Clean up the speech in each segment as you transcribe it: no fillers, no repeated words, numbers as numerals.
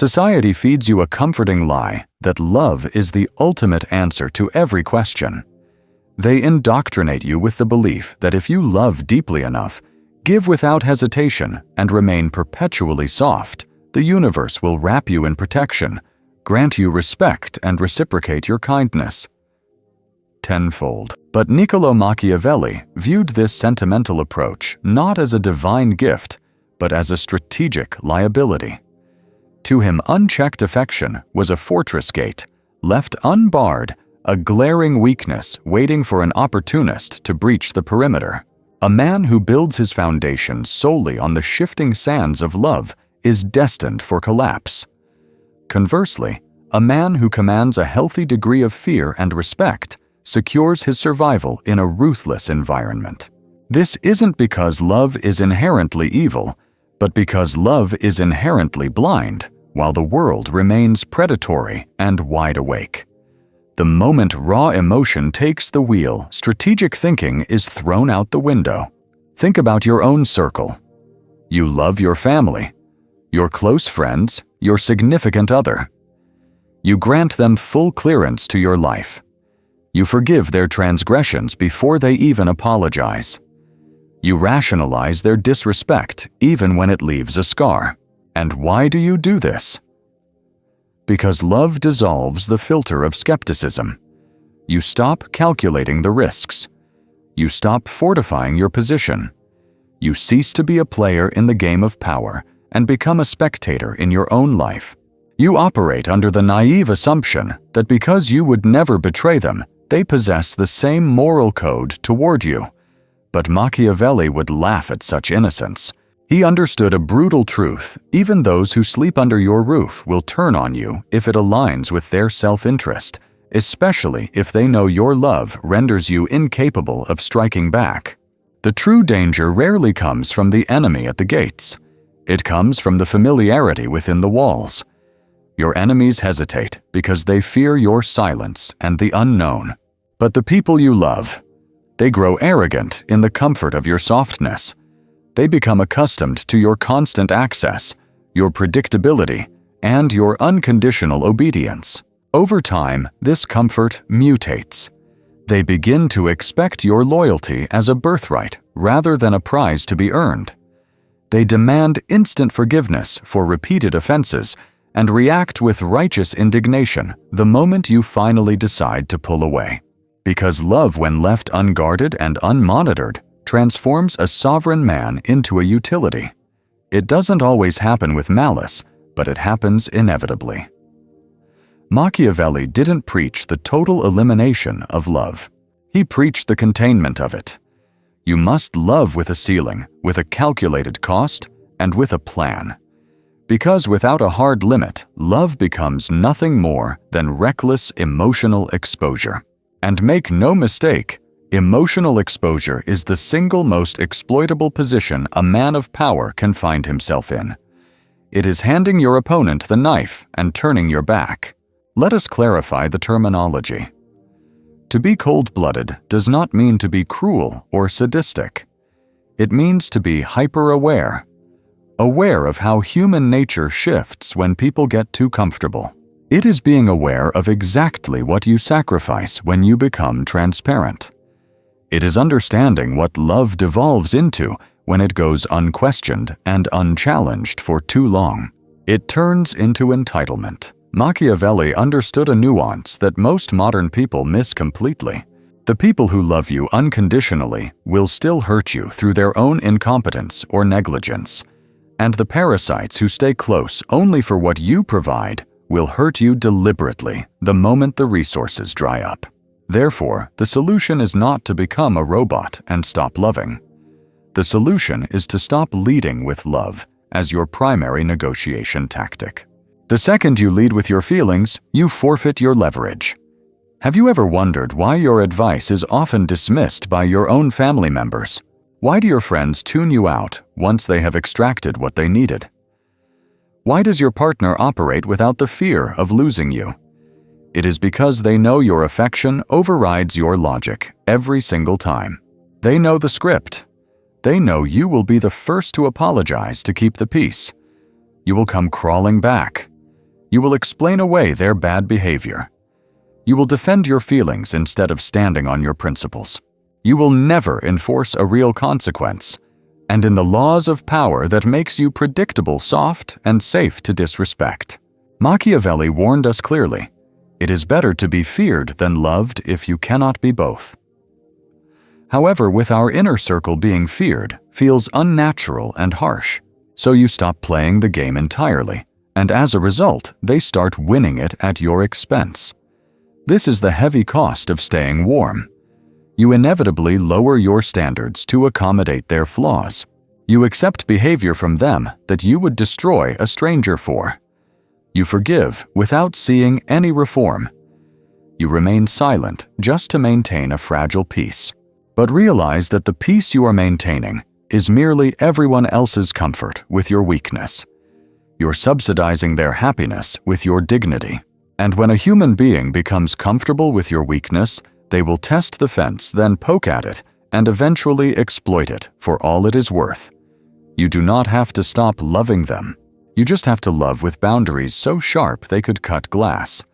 Society feeds you a comforting lie that love is the ultimate answer to every question. They indoctrinate you with the belief that if you love deeply enough, give without hesitation, and remain perpetually soft, the universe will wrap you in protection, grant you respect, and reciprocate your kindness tenfold. But Niccolo Machiavelli viewed this sentimental approach not as a divine gift, but as a strategic liability. To him, unchecked affection was a fortress gate, left unbarred, a glaring weakness waiting for an opportunist to breach the perimeter. A man who builds his foundation solely on the shifting sands of love is destined for collapse. Conversely, a man who commands a healthy degree of fear and respect secures his survival in a ruthless environment. This isn't because love is inherently evil, but because love is inherently blind, while the world remains predatory and wide awake. The moment raw emotion takes the wheel, strategic thinking is thrown out the window. Think about your own circle. You love your family, your close friends, your significant other. You grant them full clearance to your life. You forgive their transgressions before they even apologize. You rationalize their disrespect even when it leaves a scar. And why do you do this? Because love dissolves the filter of skepticism. You stop calculating the risks. You stop fortifying your position. You cease to be a player in the game of power and become a spectator in your own life. You operate under the naive assumption that because you would never betray them, they possess the same moral code toward you. But Machiavelli would laugh at such innocence. He understood a brutal truth: even those who sleep under your roof will turn on you if it aligns with their self-interest, especially if they know your love renders you incapable of striking back. The true danger rarely comes from the enemy at the gates. It comes from the familiarity within the walls. Your enemies hesitate because they fear your silence and the unknown. But the people you love, they grow arrogant in the comfort of your softness. They become accustomed to your constant access, your predictability, and your unconditional obedience. Over time, this comfort mutates. They begin to expect your loyalty as a birthright rather than a prize to be earned. They demand instant forgiveness for repeated offenses and react with righteous indignation the moment you finally decide to pull away. Because love, when left unguarded and unmonitored, transforms a sovereign man into a utility. It doesn't always happen with malice, but it happens inevitably. Machiavelli didn't preach the total elimination of love. He preached the containment of it. You must love with a ceiling, with a calculated cost, and with a plan. Because without a hard limit, love becomes nothing more than reckless emotional exposure. And make no mistake, emotional exposure is the single most exploitable position a man of power can find himself in. It is handing your opponent the knife and turning your back. Let us clarify the terminology. To be cold-blooded does not mean to be cruel or sadistic. It means to be hyper-aware, aware of how human nature shifts when people get too comfortable. It is being aware of exactly what you sacrifice when you become transparent. It is understanding what love devolves into when it goes unquestioned and unchallenged for too long. It turns into entitlement. Machiavelli understood a nuance that most modern people miss completely. The people who love you unconditionally will still hurt you through their own incompetence or negligence. And the parasites who stay close only for what you provide will hurt you deliberately the moment the resources dry up. Therefore, the solution is not to become a robot and stop loving. The solution is to stop leading with love as your primary negotiation tactic. The second you lead with your feelings, you forfeit your leverage. Have you ever wondered why your advice is often dismissed by your own family members? Why do your friends tune you out once they have extracted what they needed? Why does your partner operate without the fear of losing you? It is because they know your affection overrides your logic every single time. They know the script. They know you will be the first to apologize to keep the peace. You will come crawling back. You will explain away their bad behavior. You will defend your feelings instead of standing on your principles. You will never enforce a real consequence, and in the laws of power that makes you predictable, soft, and safe to disrespect. Machiavelli warned us clearly, it is better to be feared than loved if you cannot be both. However, with our inner circle being feared feels unnatural and harsh, so you stop playing the game entirely, and as a result, they start winning it at your expense. This is the heavy cost of staying warm. You inevitably lower your standards to accommodate their flaws. You accept behavior from them that you would destroy a stranger for. You forgive without seeing any reform. You remain silent just to maintain a fragile peace. But realize that the peace you are maintaining is merely everyone else's comfort with your weakness. You're subsidizing their happiness with your dignity. And when a human being becomes comfortable with your weakness, they will test the fence, then poke at it, and eventually exploit it for all it is worth. You do not have to stop loving them. You just have to love with boundaries so sharp they could cut glass.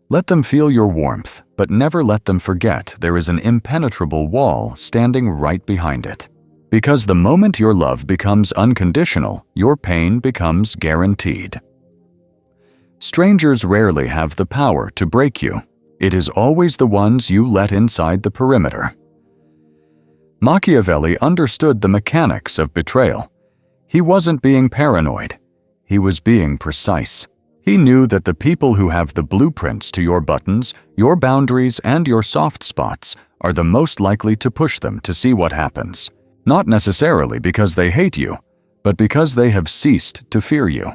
Let them feel your warmth, but never let them forget there is an impenetrable wall standing right behind it. Because the moment your love becomes unconditional, your pain becomes guaranteed. Strangers rarely have the power to break you. It is always the ones you let inside the perimeter. Machiavelli understood the mechanics of betrayal. He wasn't being paranoid. He was being precise. He knew that the people who have the blueprints to your buttons, your boundaries, and your soft spots are the most likely to push them to see what happens. Not necessarily because they hate you, but because they have ceased to fear you.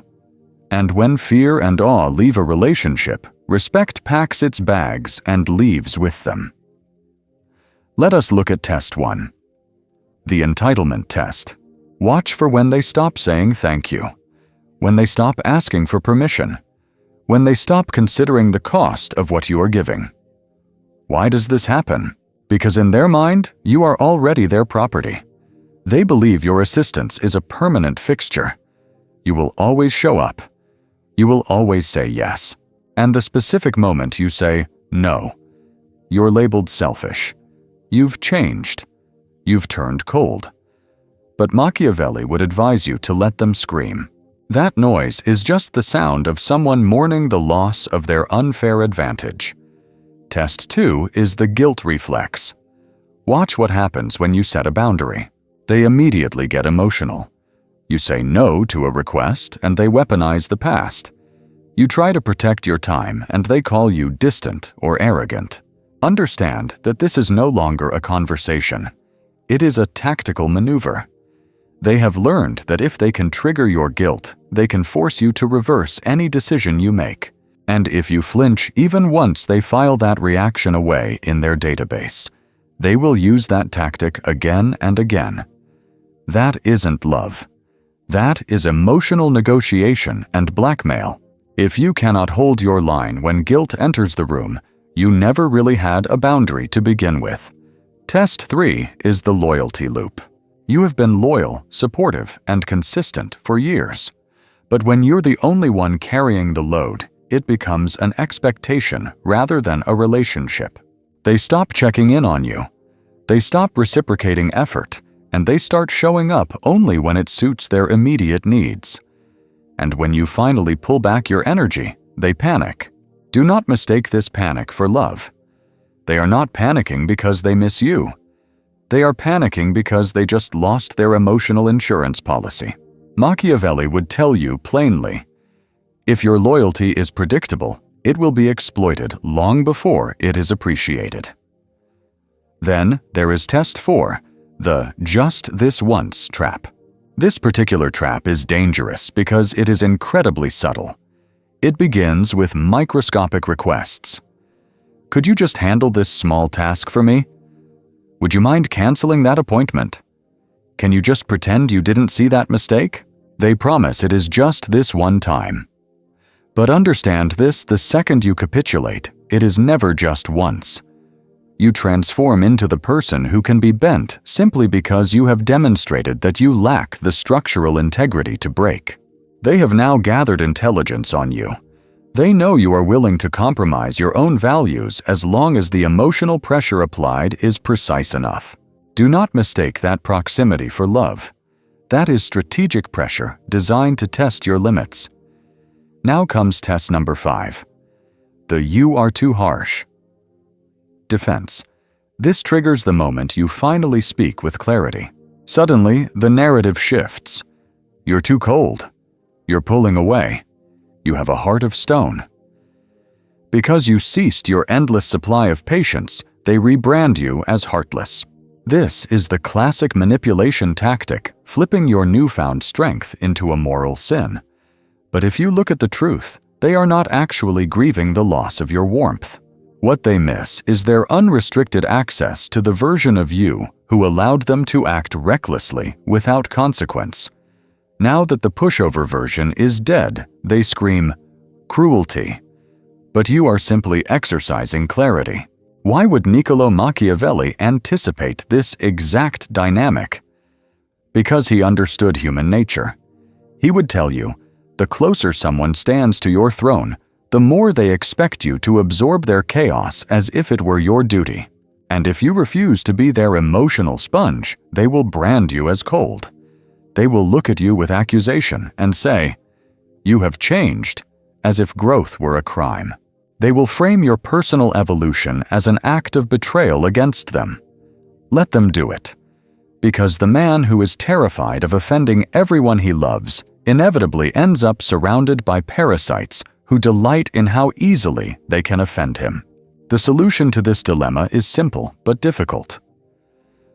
And when fear and awe leave a relationship, respect packs its bags and leaves with them. Let us look at test 1. The entitlement test. Watch for when they stop saying thank you, when they stop asking for permission, when they stop considering the cost of what you are giving. Why does this happen? Because in their mind, you are already their property. They believe your assistance is a permanent fixture. You will always show up. You will always say yes. And the specific moment you say no, you're labeled selfish. You've changed. You've turned cold. But Machiavelli would advise you to let them scream. That noise is just the sound of someone mourning the loss of their unfair advantage. Test 2 is the guilt reflex. Watch what happens when you set a boundary. They immediately get emotional. You say no to a request and they weaponize the past. You try to protect your time and they call you distant or arrogant. Understand that this is no longer a conversation. It is a tactical maneuver. They have learned that if they can trigger your guilt, they can force you to reverse any decision you make. And if you flinch even once they file that reaction away in their database, they will use that tactic again and again. That isn't love. That is emotional negotiation and blackmail. If you cannot hold your line when guilt enters the room, you never really had a boundary to begin with. Test 3 is the loyalty loop. You have been loyal, supportive, and consistent for years. But when you're the only one carrying the load, it becomes an expectation rather than a relationship. They stop checking in on you. They stop reciprocating effort, and they start showing up only when it suits their immediate needs. And when you finally pull back your energy, they panic. Do not mistake this panic for love. They are not panicking because they miss you. They are panicking because they just lost their emotional insurance policy. Machiavelli would tell you plainly, if your loyalty is predictable, it will be exploited long before it is appreciated. Then there is test 4, the just this once trap. This particular trap is dangerous because it is incredibly subtle. It begins with microscopic requests. Could you just handle this small task for me? Would you mind canceling that appointment? Can you just pretend you didn't see that mistake? They promise it is just this one time. But understand this, the second you capitulate, it is never just once. You transform into the person who can be bent simply because you have demonstrated that you lack the structural integrity to break. They have now gathered intelligence on you. They know you are willing to compromise your own values as long as the emotional pressure applied is precise enough. Do not mistake that proximity for love. That is strategic pressure designed to test your limits. Now comes test number 5. The "you are too harsh" defense. This triggers the moment you finally speak with clarity. Suddenly, the narrative shifts. You're too cold. You're pulling away. You have a heart of stone. Because you ceased your endless supply of patience, they rebrand you as heartless. This is the classic manipulation tactic, flipping your newfound strength into a moral sin. But if you look at the truth, they are not actually grieving the loss of your warmth. What they miss is their unrestricted access to the version of you who allowed them to act recklessly without consequence. Now that the pushover version is dead, they scream, "Cruelty." But you are simply exercising clarity. Why would Niccolo Machiavelli anticipate this exact dynamic? Because he understood human nature. He would tell you, the closer someone stands to your throne, the more they expect you to absorb their chaos as if it were your duty. And if you refuse to be their emotional sponge, they will brand you as cold. They will look at you with accusation and say, "You have changed," as if growth were a crime. They will frame your personal evolution as an act of betrayal against them. Let them do it. Because the man who is terrified of offending everyone he loves inevitably ends up surrounded by parasites who delight in how easily they can offend him. The solution to this dilemma is simple but difficult.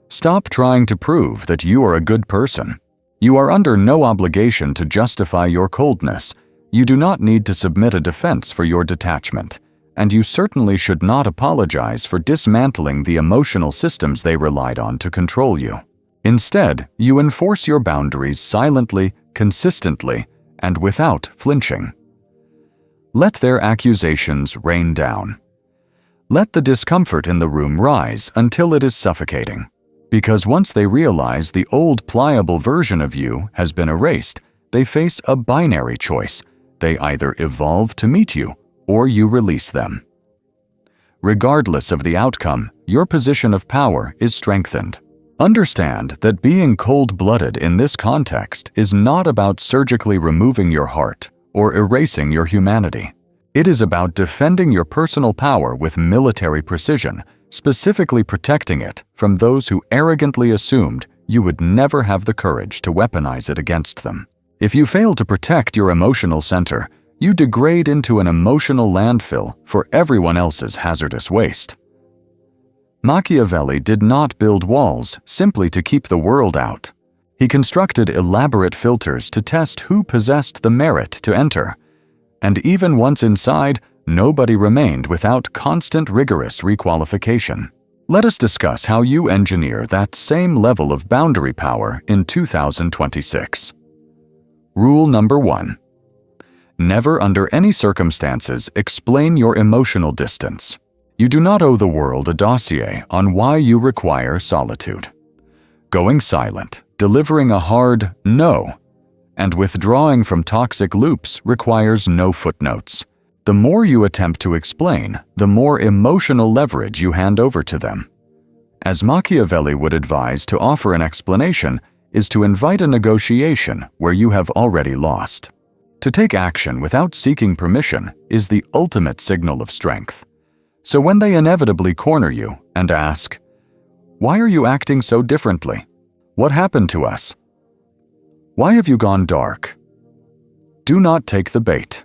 Stop trying to prove that you are a good person. You are under no obligation to justify your coldness. You do not need to submit a defense for your detachment, and you certainly should not apologize for dismantling the emotional systems they relied on to control you. Instead, you enforce your boundaries silently, consistently, and without flinching. Let their accusations rain down. Let the discomfort in the room rise until it is suffocating. Because once they realize the old pliable version of you has been erased, they face a binary choice. They either evolve to meet you, or you release them. Regardless of the outcome, your position of power is strengthened. Understand that being cold-blooded in this context is not about surgically removing your heart or erasing your humanity. It is about defending your personal power with military precision, specifically protecting it from those who arrogantly assumed you would never have the courage to weaponize it against them. If you fail to protect your emotional center, you degrade into an emotional landfill for everyone else's hazardous waste. Machiavelli did not build walls simply to keep the world out. He constructed elaborate filters to test who possessed the merit to enter. And even once inside, nobody remained without constant rigorous requalification. Let us discuss how you engineer that same level of boundary power in 2026. Rule number 1. Never under any circumstances explain your emotional distance. You do not owe the world a dossier on why you require solitude. Going silent, delivering a hard no, and withdrawing from toxic loops requires no footnotes. The more you attempt to explain, the more emotional leverage you hand over to them. As Machiavelli would advise, to offer an explanation is to invite a negotiation where you have already lost. To take action without seeking permission is the ultimate signal of strength. So when they inevitably corner you and ask, "Why are you acting so differently? What happened to us? Why have you gone dark?" Do not take the bait.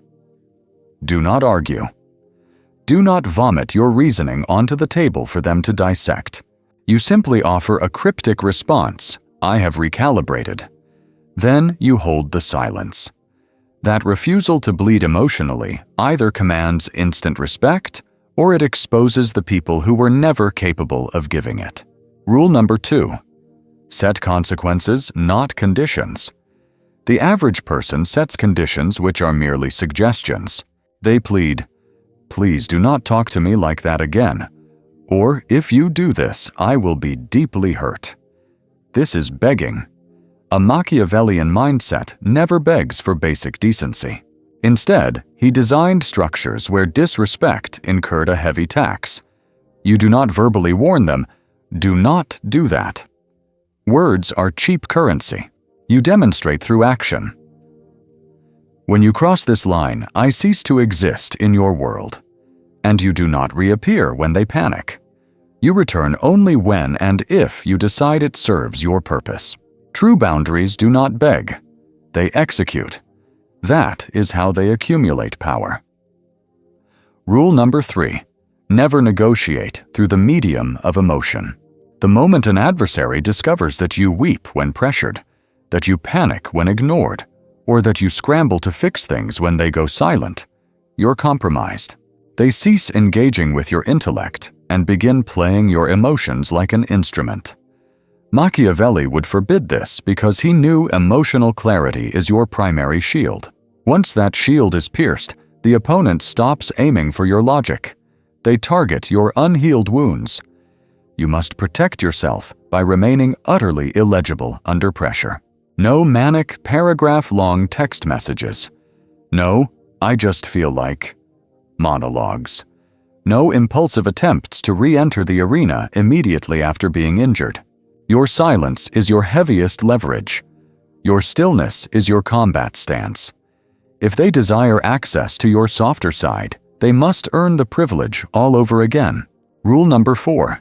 Do not argue. Do not vomit your reasoning onto the table for them to dissect. You simply offer a cryptic response, "I have recalibrated." Then you hold the silence. That refusal to bleed emotionally either commands instant respect or it exposes the people who were never capable of giving it. Rule number 2. Set consequences, not conditions. The average person sets conditions which are merely suggestions. They plead, "Please do not talk to me like that again," or "If you do this, I will be deeply hurt." This is begging. A Machiavellian mindset never begs for basic decency. Instead, he designed structures where disrespect incurred a heavy tax. You do not verbally warn them, "Do not do that." Words are cheap currency. You demonstrate through action. When you cross this line, I cease to exist in your world. And you do not reappear when they panic. You return only when and if you decide it serves your purpose. True boundaries do not beg. They execute. That is how they accumulate power. Rule number 3. Never negotiate through the medium of emotion. The moment an adversary discovers that you weep when pressured, that you panic when ignored, or that you scramble to fix things when they go silent, you're compromised. They cease engaging with your intellect and begin playing your emotions like an instrument. Machiavelli would forbid this because he knew emotional clarity is your primary shield. Once that shield is pierced, the opponent stops aiming for your logic. They target your unhealed wounds. You must protect yourself by remaining utterly illegible under pressure. No manic, paragraph-long text messages. No, "I just feel like" monologues. No impulsive attempts to re-enter the arena immediately after being injured. Your silence is your heaviest leverage. Your stillness is your combat stance. If they desire access to your softer side, they must earn the privilege all over again. Rule number 4.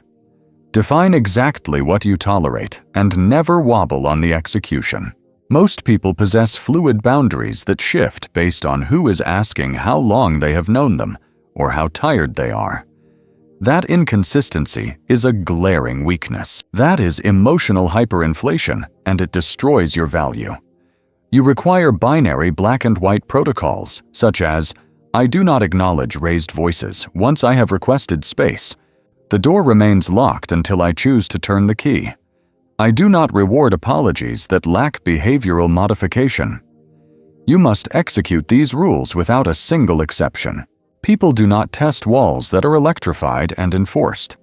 Define exactly what you tolerate and never wobble on the execution. Most people possess fluid boundaries that shift based on who is asking how long they have known them or how tired they are. That inconsistency is a glaring weakness. That is emotional hyperinflation, and it destroys your value. You require binary black and white protocols, such as, "I do not acknowledge raised voices once I have requested space. The door remains locked until I choose to turn the key. I do not reward apologies that lack behavioral modification." You must execute these rules without a single exception. People do not test walls that are electrified and enforced.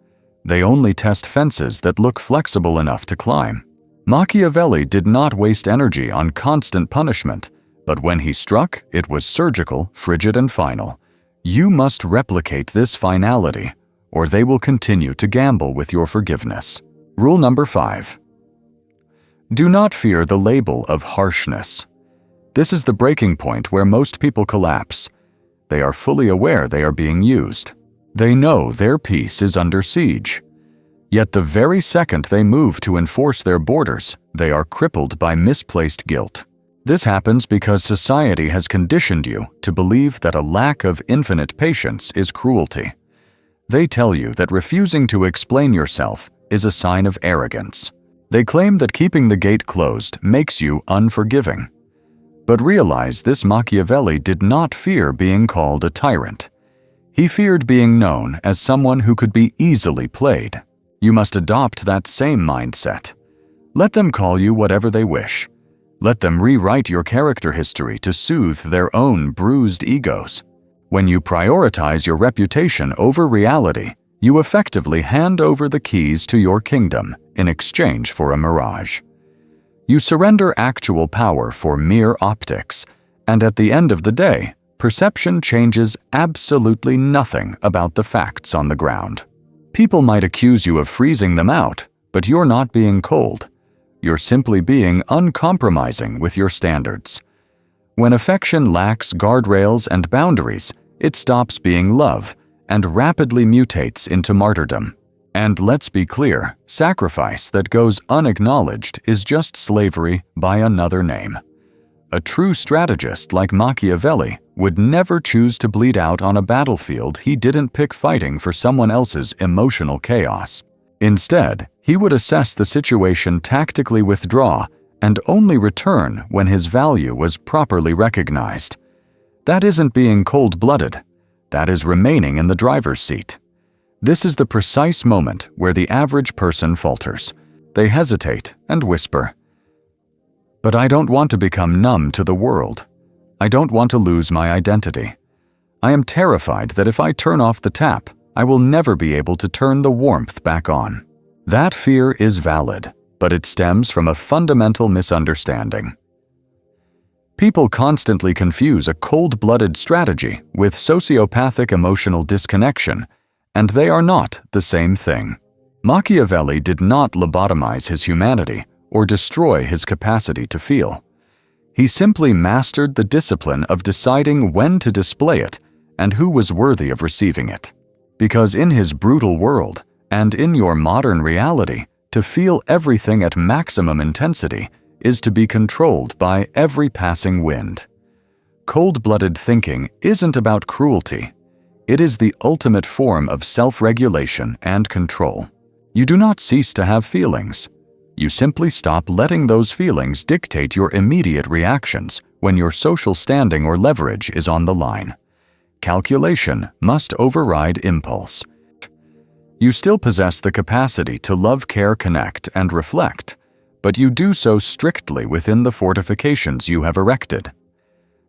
They only test fences that look flexible enough to climb. Machiavelli did not waste energy on constant punishment, but when he struck, it was surgical, frigid, and final. You must replicate this finality, or they will continue to gamble with your forgiveness. Rule number 5. Do not fear the label of harshness. This is the breaking point where most people collapse. They are fully aware they are being used. They know their peace is under siege. Yet the very second they move to enforce their borders, they are crippled by misplaced guilt. This happens because society has conditioned you to believe that a lack of infinite patience is cruelty. They tell you that refusing to explain yourself is a sign of arrogance. They claim that keeping the gate closed makes you unforgiving. But realize this Machiavelli did not fear being called a tyrant. He feared being known as someone who could be easily played. You must adopt that same mindset. Let them call you whatever they wish. Let them rewrite your character history to soothe their own bruised egos. When you prioritize your reputation over reality, you effectively hand over the keys to your kingdom in exchange for a mirage. You surrender actual power for mere optics, and at the end of the day, perception changes absolutely nothing about the facts on the ground. People might accuse you of freezing them out, but you're not being cold. You're simply being uncompromising with your standards. When affection lacks guardrails and boundaries, it stops being love and rapidly mutates into martyrdom. And let's be clear, sacrifice that goes unacknowledged is just slavery by another name. A true strategist like Machiavelli would never choose to bleed out on a battlefield he didn't pick fighting for someone else's emotional chaos. Instead, he would assess the situation, tactically withdraw, and only return when his value was properly recognized. That isn't being cold-blooded. That is remaining in the driver's seat. This is the precise moment where the average person falters. They hesitate and whisper, "But I don't want to become numb to the world. I don't want to lose my identity. I am terrified that if I turn off the tap, I will never be able to turn the warmth back on." That fear is valid, but it stems from a fundamental misunderstanding. People constantly confuse a cold-blooded strategy with sociopathic emotional disconnection, and they are not the same thing. Machiavelli did not lobotomize his humanity or destroy his capacity to feel. He simply mastered the discipline of deciding when to display it and who was worthy of receiving it. Because in his brutal world, and in your modern reality, to feel everything at maximum intensity is to be controlled by every passing wind. Cold-blooded thinking isn't about cruelty. It is the ultimate form of self-regulation and control. You do not cease to have feelings. You simply stop letting those feelings dictate your immediate reactions when your social standing or leverage is on the line. Calculation must override impulse. You still possess the capacity to love, care, connect, and reflect, but you do so strictly within the fortifications you have erected.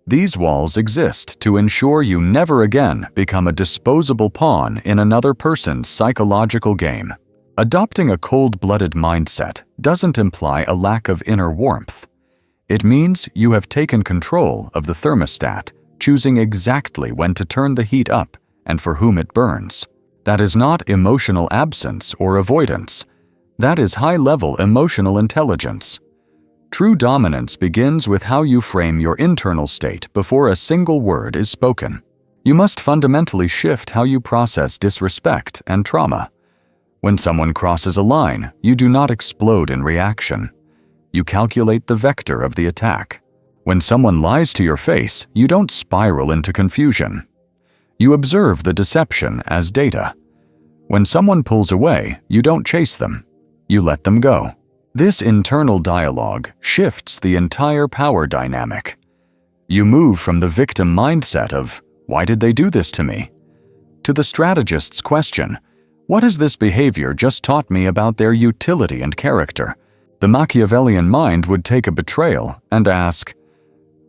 These walls exist to ensure you never again become a disposable pawn in another person's psychological game. Adopting a cold-blooded mindset doesn't imply a lack of inner warmth. It means you have taken control of the thermostat, choosing exactly when to turn the heat up and for whom it burns. That is not emotional absence or avoidance. That is high-level emotional intelligence. True dominance begins with how you frame your internal state before a single word is spoken. You must fundamentally shift how you process disrespect and trauma. When someone crosses a line, you do not explode in reaction. You calculate the vector of the attack. When someone lies to your face, you don't spiral into confusion. You observe the deception as data. When someone pulls away, you don't chase them. You let them go. This internal dialogue shifts the entire power dynamic. You move from the victim mindset of, "Why did they do this to me?" to the strategist's question, "What has this behavior just taught me about their utility and character?" The Machiavellian mind would take a betrayal and ask,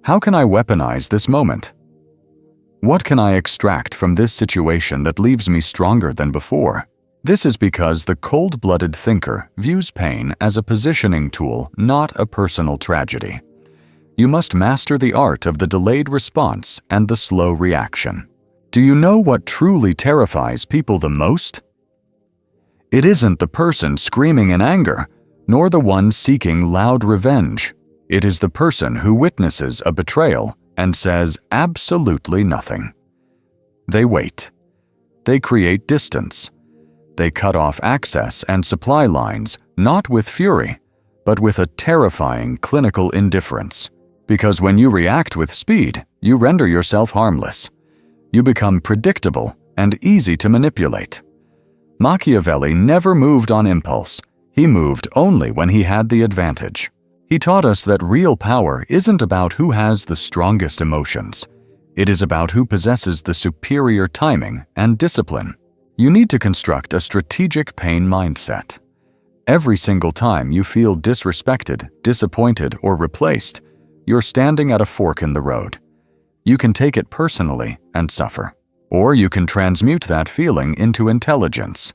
"How can I weaponize this moment? What can I extract from this situation that leaves me stronger than before?" This is because the cold-blooded thinker views pain as a positioning tool, not a personal tragedy. You must master the art of the delayed response and the slow reaction. Do you know what truly terrifies people the most? It isn't the person screaming in anger, nor the one seeking loud revenge. It is the person who witnesses a betrayal and says absolutely nothing. They wait. They create distance. They cut off access and supply lines, not with fury, but with a terrifying clinical indifference. Because when you react with speed, you render yourself harmless. You become predictable and easy to manipulate. Machiavelli never moved on impulse. He moved only when he had the advantage. He taught us that real power isn't about who has the strongest emotions. It is about who possesses the superior timing and discipline. You need to construct a strategic pain mindset. Every single time you feel disrespected, disappointed, or replaced, you're standing at a fork in the road. You can take it personally and suffer, or you can transmute that feeling into intelligence.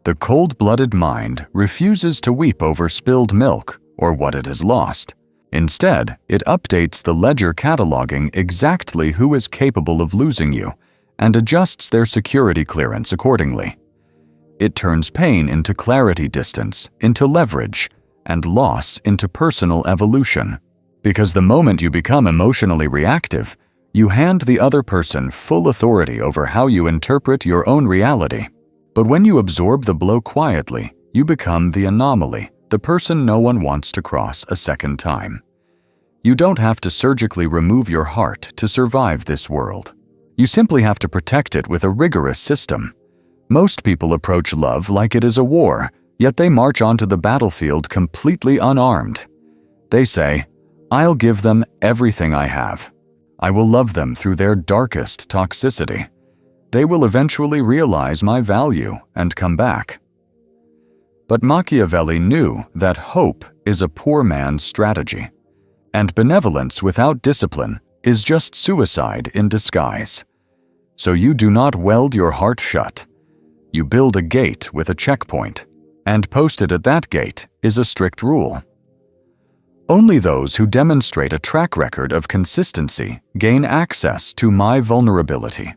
The cold-blooded mind refuses to weep over spilled milk or what it has lost. Instead, it updates the ledger cataloging exactly who is capable of losing you and adjusts their security clearance accordingly. It turns pain into clarity distance, into leverage, and loss into personal evolution. Because the moment you become emotionally reactive, you hand the other person full authority over how you interpret your own reality. But when you absorb the blow quietly, you become the anomaly, the person no one wants to cross a second time. You don't have to surgically remove your heart to survive this world. You simply have to protect it with a rigorous system. Most people approach love like it is a war, yet they march onto the battlefield completely unarmed. They say, "I'll give them everything I have. I will love them through their darkest toxicity. They will eventually realize my value and come back." But Machiavelli knew that hope is a poor man's strategy, and benevolence without discipline is just suicide in disguise. So you do not weld your heart shut. You build a gate with a checkpoint, and posted at that gate is a strict rule. Only those who demonstrate a track record of consistency gain access to my vulnerability.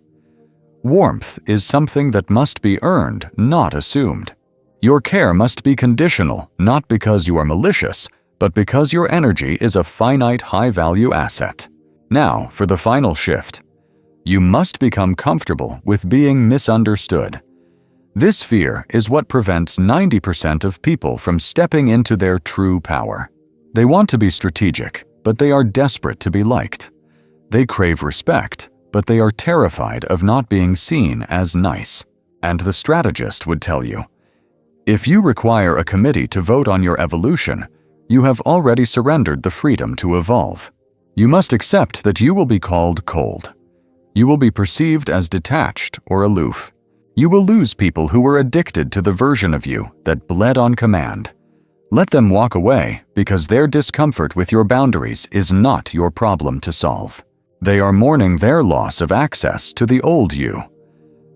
Warmth is something that must be earned, not assumed. Your care must be conditional, not because you are malicious, but because your energy is a finite high-value asset. Now, for the final shift. You must become comfortable with being misunderstood. This fear is what prevents 90% of people from stepping into their true power. They want to be strategic, but they are desperate to be liked. They crave respect, but they are terrified of not being seen as nice. And the strategist would tell you, if you require a committee to vote on your evolution, you have already surrendered the freedom to evolve. You must accept that you will be called cold. You will be perceived as detached or aloof. You will lose people who were addicted to the version of you that bled on command. Let them walk away because their discomfort with your boundaries is not your problem to solve. They are mourning their loss of access to the old you.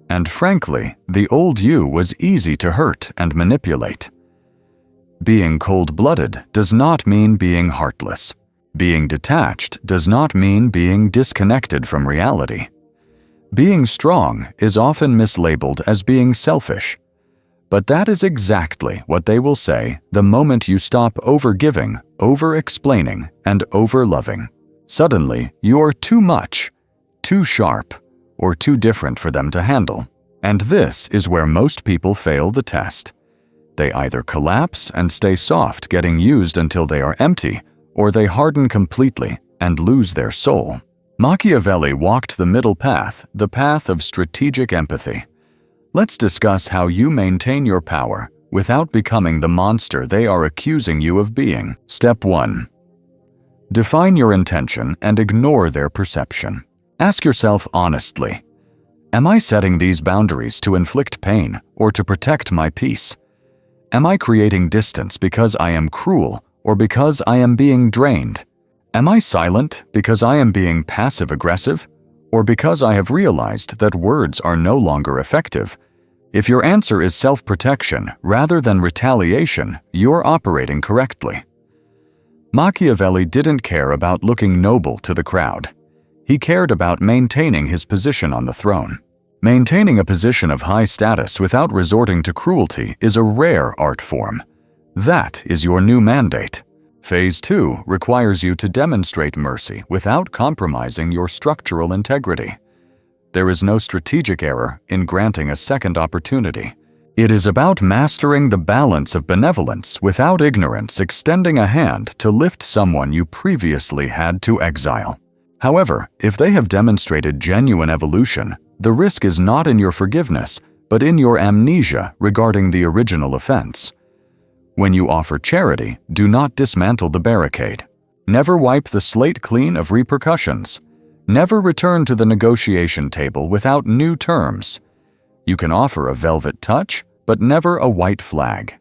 And frankly, the old you was easy to hurt and manipulate. Being cold-blooded does not mean being heartless. Being detached does not mean being disconnected from reality. Being strong is often mislabeled as being selfish. But that is exactly what they will say the moment you stop over-giving, over-explaining, and over-loving. Suddenly, you're too much, too sharp, or too different for them to handle. And this is where most people fail the test. They either collapse and stay soft, getting used until they are empty, or they harden completely and lose their soul. Machiavelli walked the middle path, the path of strategic empathy. Let's discuss how you maintain your power without becoming the monster they are accusing you of being. Step 1. Define your intention and ignore their perception. Ask yourself honestly, am I setting these boundaries to inflict pain or to protect my peace? Am I creating distance because I am cruel or because I am being drained? Am I silent because I am being passive-aggressive or because I have realized that words are no longer effective? If your answer is self-protection rather than retaliation, you're operating correctly. Machiavelli didn't care about looking noble to the crowd. He cared about maintaining his position on the throne. Maintaining a position of high status without resorting to cruelty is a rare art form. That is your new mandate. Phase 2 requires you to demonstrate mercy without compromising your structural integrity. There is no strategic error in granting a second opportunity. It is about mastering the balance of benevolence without ignorance, extending a hand to lift someone you previously had to exile. However, if they have demonstrated genuine evolution, the risk is not in your forgiveness, but in your amnesia regarding the original offense. When you offer charity, do not dismantle the barricade. Never wipe the slate clean of repercussions. Never return to the negotiation table without new terms. You can offer a velvet touch, but never a white flag.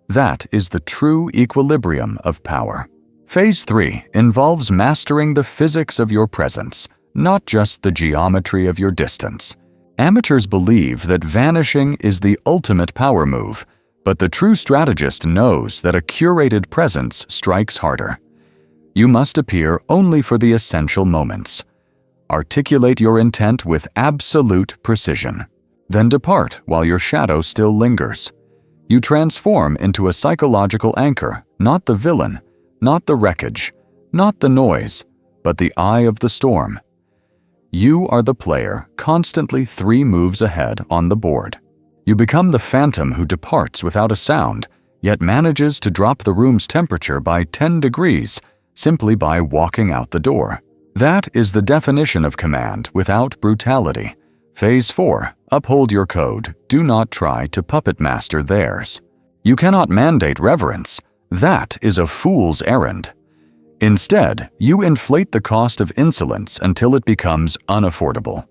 That is the true equilibrium of power. Phase 3 involves mastering the physics of your presence, not just the geometry of your distance. Amateurs believe that vanishing is the ultimate power move, but the true strategist knows that a curated presence strikes harder. You must appear only for the essential moments. Articulate your intent with absolute precision. Then depart while your shadow still lingers. You transform into a psychological anchor, not the villain, not the wreckage, not the noise, but the eye of the storm. You are the player, constantly 3 moves ahead on the board. You become the phantom who departs without a sound, yet manages to drop the room's temperature by 10 degrees simply by walking out the door. That is the definition of command without brutality. Phase 4. Uphold your code. Do not try to puppet master theirs. You cannot mandate reverence. That is a fool's errand. Instead, you inflate the cost of insolence until it becomes unaffordable.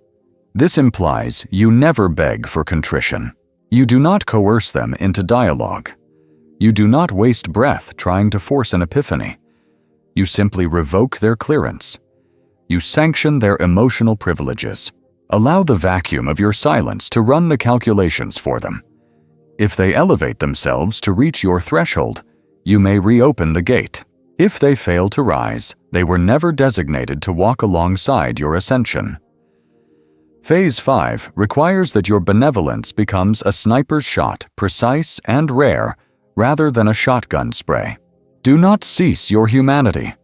This implies you never beg for contrition. You do not coerce them into dialogue. You do not waste breath trying to force an epiphany. You simply revoke their clearance. You sanction their emotional privileges. Allow the vacuum of your silence to run the calculations for them. If they elevate themselves to reach your threshold, you may reopen the gate. If they fail to rise, they were never designated to walk alongside your ascension. Phase 5 requires that your benevolence becomes a sniper's shot, precise and rare, rather than a shotgun spray. Do not cease your humanity.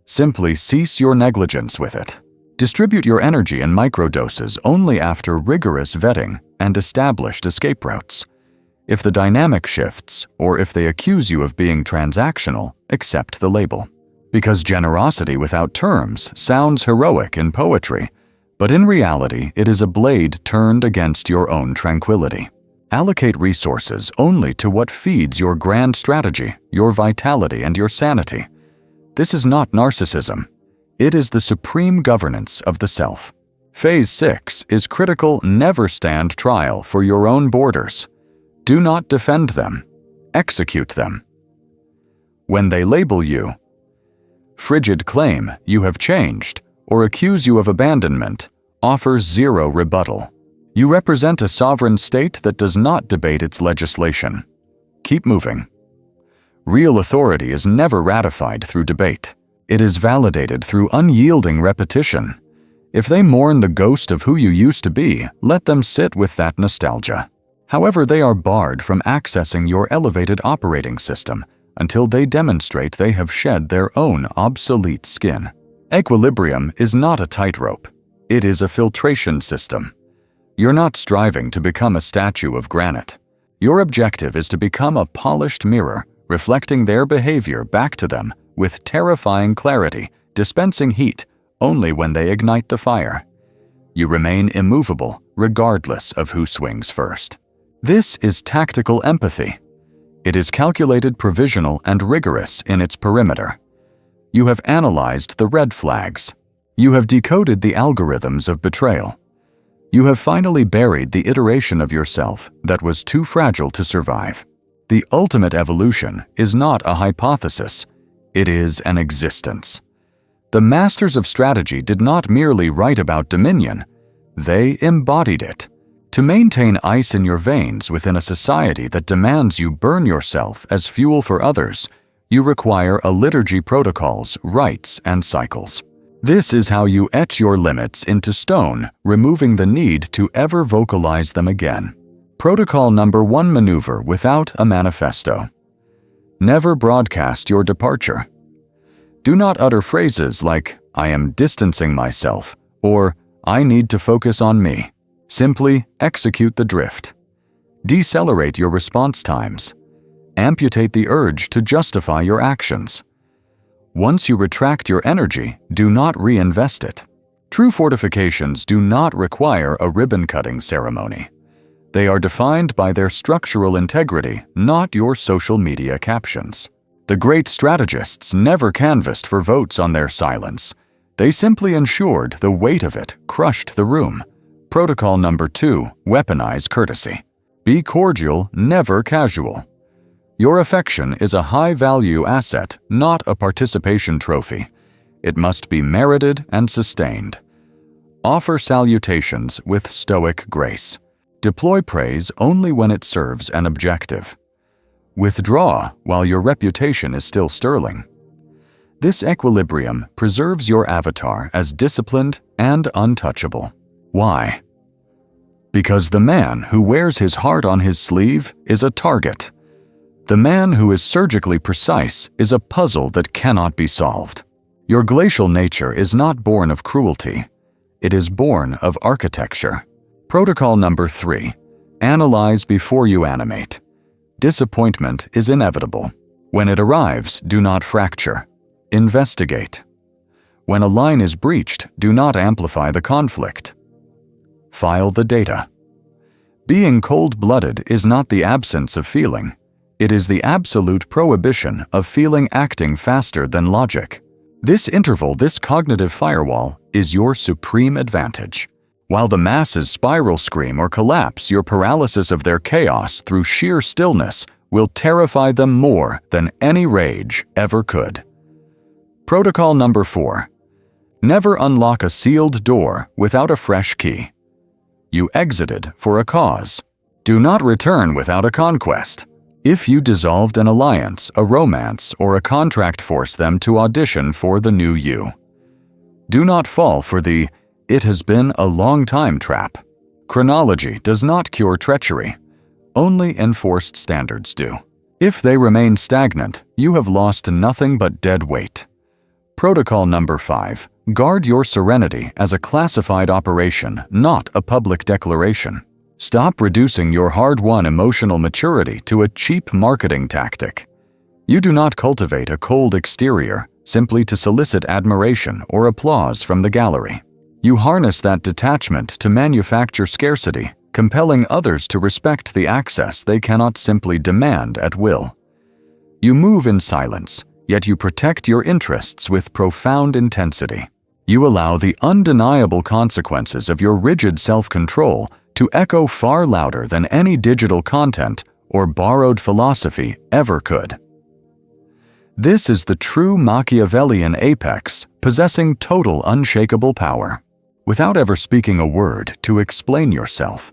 Simply cease your negligence with it. Distribute your energy in microdoses only after rigorous vetting and established escape routes. If the dynamic shifts, or if they accuse you of being transactional, accept the label. Because generosity without terms sounds heroic in poetry, but in reality it is a blade turned against your own tranquility. Allocate resources only to what feeds your grand strategy, your vitality, and your sanity. This is not narcissism. It is the supreme governance of the self. Phase 6 is critical never stand trial for your own borders. Do not defend them. Execute them. When they label you, frigid claim you have changed, or accuse you of abandonment, offers zero rebuttal. You represent a sovereign state that does not debate its legislation. Keep moving. Real authority is never ratified through debate. It is validated through unyielding repetition. If they mourn the ghost of who you used to be, let them sit with that nostalgia. However, they are barred from accessing your elevated operating system until they demonstrate they have shed their own obsolete skin. Equilibrium is not a tightrope. It is a filtration system. You're not striving to become a statue of granite. Your objective is to become a polished mirror, reflecting their behavior back to them with terrifying clarity, dispensing heat only when they ignite the fire. You remain immovable, regardless of who swings first. This is tactical empathy. It is calculated, provisional, and rigorous in its perimeter. You have analyzed the red flags. You have decoded the algorithms of betrayal. You have finally buried the iteration of yourself that was too fragile to survive. The ultimate evolution is not a hypothesis. It is an existence. The masters of strategy did not merely write about dominion. They embodied it. To maintain ice in your veins within a society that demands you burn yourself as fuel for others, you require a liturgy protocols, rites, and cycles. This is how you etch your limits into stone, removing the need to ever vocalize them again. Protocol number 1: maneuver without a manifesto. Never broadcast your departure. Do not utter phrases like, "I am distancing myself," or "I need to focus on me." Simply execute the drift. Decelerate your response times. Amputate the urge to justify your actions. Once you retract your energy, do not reinvest it. True fortifications do not require a ribbon-cutting ceremony. They are defined by their structural integrity, not your social media captions. The great strategists never canvassed for votes on their silence. They simply ensured the weight of it crushed the room. Protocol number 2: weaponize courtesy. Be cordial, never casual. Your affection is a high-value asset, not a participation trophy. It must be merited and sustained. Offer salutations with stoic grace. Deploy praise only when it serves an objective. Withdraw while your reputation is still sterling. This equilibrium preserves your avatar as disciplined and untouchable. Why? Because the man who wears his heart on his sleeve is a target. The man who is surgically precise is a puzzle that cannot be solved. Your glacial nature is not born of cruelty. It is born of architecture. Protocol number 3: analyze before you animate. Disappointment is inevitable. When it arrives, do not fracture. Investigate. When a line is breached, do not amplify the conflict. File the data. Being cold-blooded is not the absence of feeling. It is the absolute prohibition of feeling acting faster than logic. This interval, this cognitive firewall, is your supreme advantage. While the masses spiral, scream, or collapse, your paralysis of their chaos through sheer stillness will terrify them more than any rage ever could. Protocol number 4: never unlock a sealed door without a fresh key. You exited for a cause. Do not return without a conquest. If you dissolved an alliance, a romance, or a contract, force them to audition for the new you. Do not fall for the "it has been a long time" trap. Chronology does not cure treachery. Only enforced standards do. If they remain stagnant, you have lost nothing but dead weight. Protocol number 5. Guard your serenity as a classified operation, not a public declaration. Stop reducing your hard-won emotional maturity to a cheap marketing tactic. You do not cultivate a cold exterior simply to solicit admiration or applause from the gallery. You harness that detachment to manufacture scarcity, compelling others to respect the access they cannot simply demand at will. You move in silence, yet you protect your interests with profound intensity. You allow the undeniable consequences of your rigid self-control to echo far louder than any digital content or borrowed philosophy ever could. This is the true Machiavellian apex, possessing total unshakable power. Without ever speaking a word to explain yourself,